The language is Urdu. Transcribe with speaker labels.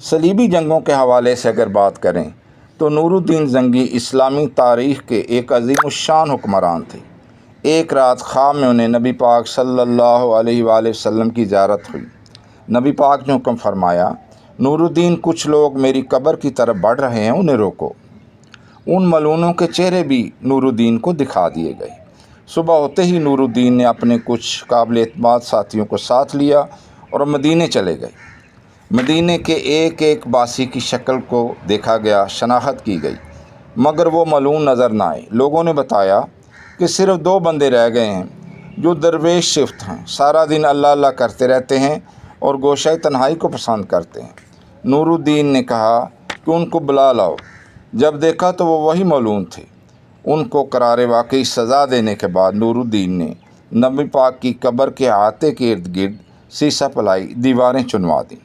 Speaker 1: صلیبی جنگوں کے حوالے سے اگر بات کریں تو نور الدین زنگی اسلامی تاریخ کے ایک عظیم الشان حکمران تھے۔ ایک رات خواب میں انہیں نبی پاک صلی اللہ علیہ وآلہ وسلم کی زیارت ہوئی۔ نبی پاک نے حکم فرمایا، نور الدین، کچھ لوگ میری قبر کی طرف بڑھ رہے ہیں، انہیں روکو۔ ان ملعونوں کے چہرے بھی نور الدین کو دکھا دیے گئے۔ صبح ہوتے ہی نور الدین نے اپنے کچھ قابل اعتماد ساتھیوں کو ساتھ لیا اور مدینے چلے گئے۔ مدینے کے ایک ایک باسی کی شکل کو دیکھا گیا، شناخت کی گئی، مگر وہ ملعون نظر نہ آئے۔ لوگوں نے بتایا کہ صرف 2 بندے رہ گئے ہیں جو درویش صفت ہیں، سارا دن اللہ اللہ کرتے رہتے ہیں اور گوشہ تنہائی کو پسند کرتے ہیں۔ نور الدین نے کہا کہ ان کو بلا لاؤ۔ جب دیکھا تو وہ وہی ملعون تھے۔ ان کو قرار واقعی سزا دینے کے بعد نور الدین نے نبی پاک کی قبر کے احاطے کے ارد گرد سیسہ پلائی دیواریں چنوا دیں۔